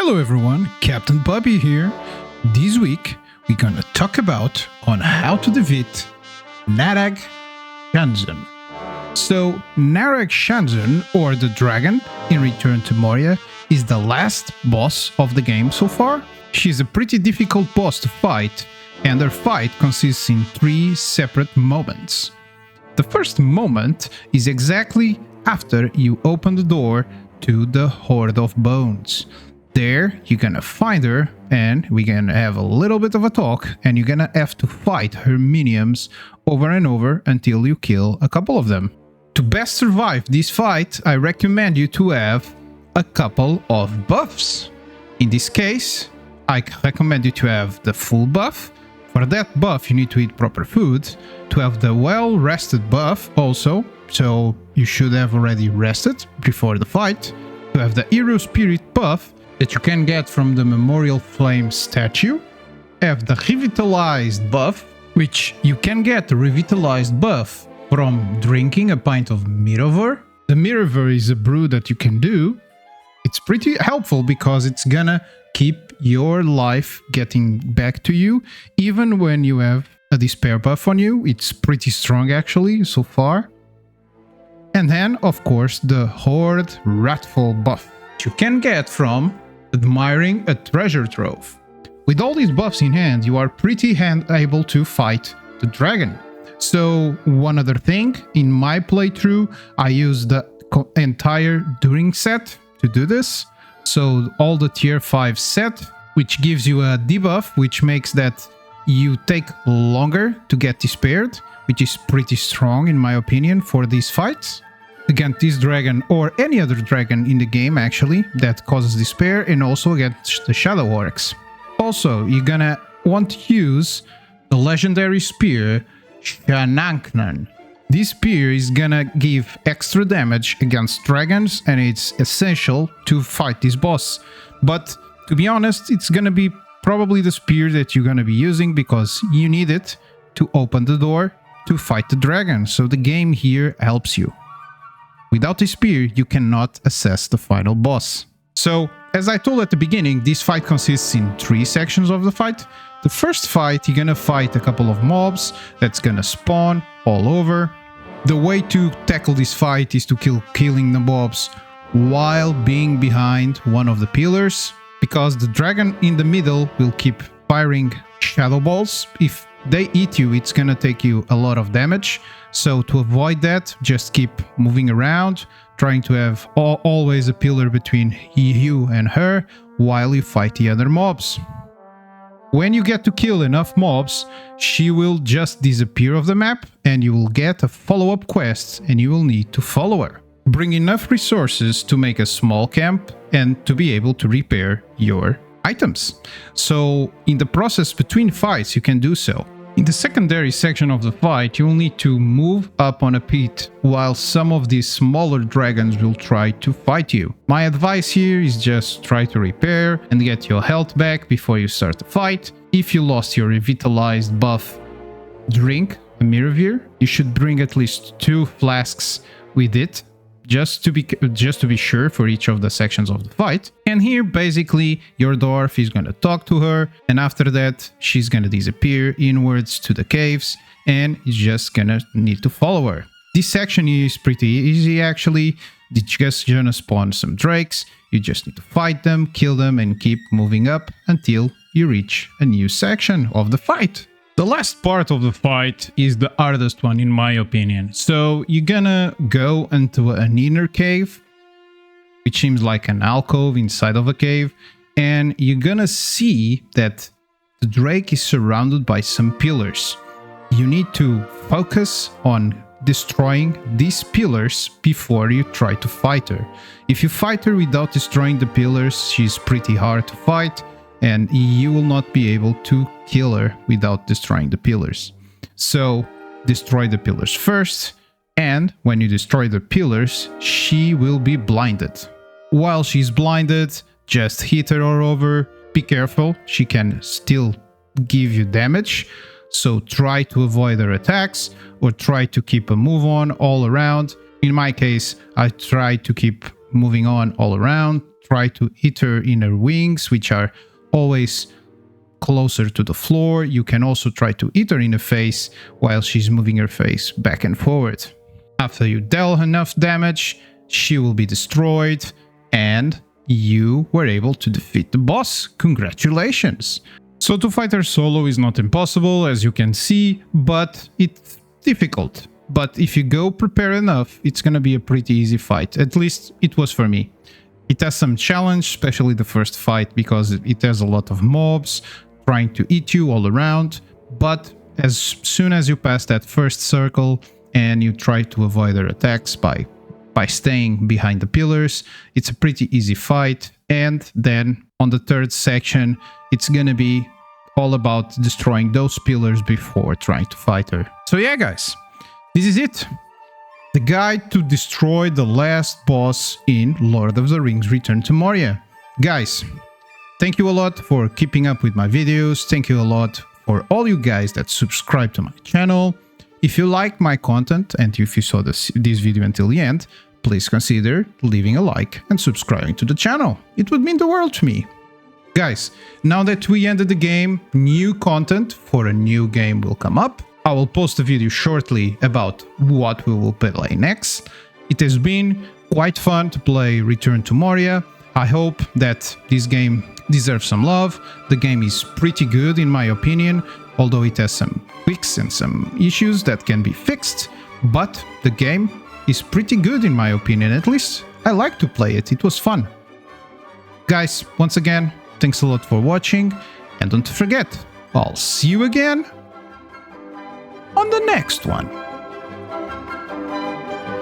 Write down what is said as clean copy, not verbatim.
Hello everyone, Captain Bobby here. This week we're gonna talk about on how to defeat Narag Shazôn. So Narag Shazôn, or the dragon in Return to Moria, is the last boss of the game so far. She's a pretty difficult boss to fight, and her fight consists in 3 separate moments. The first moment is exactly after you open the door to the Hoard of Bones. There, you're gonna find her, and we're gonna have a little bit of a talk, and you're gonna have to fight her minions over and over until you kill a couple of them. To best survive this fight, I recommend you to have a couple of buffs. In this case, I recommend you to have the full buff. For that buff, you need to eat proper food. To have the well-rested buff also, so you should have already rested before the fight. To have the Hero Spirit buff that you can get from the Memorial Flame statue. Have the Revitalized buff, which you can get the Revitalized buff from drinking a pint of Mirover. The Mirover is a brew that you can do. It's pretty helpful because it's gonna keep your life getting back to you, even when you have a despair buff on you. It's pretty strong actually so far. And then, of course, the Horde Wrathful buff you can get from admiring a treasure trove. With all these buffs in hand, you are pretty able to fight the dragon. So one other thing, in my playthrough, I used the entire During set to do this. So all the tier 5 set, which gives you a debuff, which makes that you take longer to get despaired, which is pretty strong in my opinion for these fights against this dragon or any other dragon in the game actually that causes despair, and also against the shadow orcs. Also, you're gonna want to use the legendary spear Shananknan. This spear is gonna give extra damage against dragons, and it's essential to fight this boss. But to be honest, it's gonna be probably the spear that you're gonna be using because you need it to open the door to fight the dragon. So the game here helps you. Without the spear, you cannot assess the final boss. So, as I told at the beginning, this fight consists in 3 sections of the fight. The first fight, you're gonna fight a couple of mobs that's gonna spawn all over. The way to tackle this fight is to killing the mobs while being behind one of the pillars, because the dragon in the middle will keep firing shadow balls. If they eat you, it's gonna take you a lot of damage. So to avoid that, just keep moving around, trying to have always a pillar between you and her while you fight the other mobs. When you get to kill enough mobs, she will just disappear off the map, and you will get a follow-up quest, and you will need to follow her. Bring enough resources to make a small camp and to be able to repair your items. So in the process between fights, you can do so. In the secondary section of the fight, you will need to move up on a pit while some of these smaller dragons will try to fight you. My advice here is just try to repair and get your health back before you start the fight. If you lost your revitalized buff, drink a Mirover. You should bring at least 2 flasks with it, just to be sure for each of the sections of the fight. And here basically your dwarf is gonna talk to her, and after that she's gonna disappear inwards to the caves, and you're just gonna need to follow her. This section is pretty easy actually. You're just gonna spawn some drakes, you just need to fight them, kill them, and keep moving up until you reach a new section of the fight. The last part of the fight is the hardest one in my opinion. So you're gonna go into an inner cave, which seems like an alcove inside of a cave, and you're gonna see that the drake is surrounded by some pillars. You need to focus on destroying these pillars before you try to fight her. If you fight her without destroying the pillars, she's pretty hard to fight, and you will not be able to kill her without destroying the pillars. So destroy the pillars first, and when you destroy the pillars, she will be blinded. While she's blinded, just hit her all over. Be careful, she can still give you damage, so try to avoid her attacks or try to keep a move on all around. In my case, I try to keep moving on all around, try to hit her in her wings, which are always closer to the floor. You can also try to hit her in the face while she's moving her face back and forward. After you deal enough damage, she will be destroyed, and you were able to defeat the boss. Congratulations! So to fight her solo is not impossible, as you can see, but it's difficult. But if you go prepared enough, it's gonna be a pretty easy fight. At least it was for me. It has some challenge, especially the first fight, because it has a lot of mobs trying to eat you all around. But as soon as you pass that first circle and you try to avoid their attacks by staying behind the pillars, it's a pretty easy fight. And then on the third section, it's gonna be all about destroying those pillars before trying to fight her. So yeah, guys, this is it. The guide to destroy the last boss in Lord of the Rings Return to Moria. Guys, thank you a lot for keeping up with my videos. Thank you a lot for all you guys that subscribe to my channel. If you like my content and if you saw this video until the end, please consider leaving a like and subscribing to the channel. It would mean the world to me. Guys, now that we ended the game, new content for a new game will come up. I will post a video shortly about what we will play next. It has been quite fun to play Return to Moria. I hope that this game deserves some love. The game is pretty good in my opinion, although it has some tweaks and some issues that can be fixed. But the game is pretty good in my opinion. At least I like to play it. It was fun. Guys, once again, thanks a lot for watching, and don't forget, I'll see you again on the next one.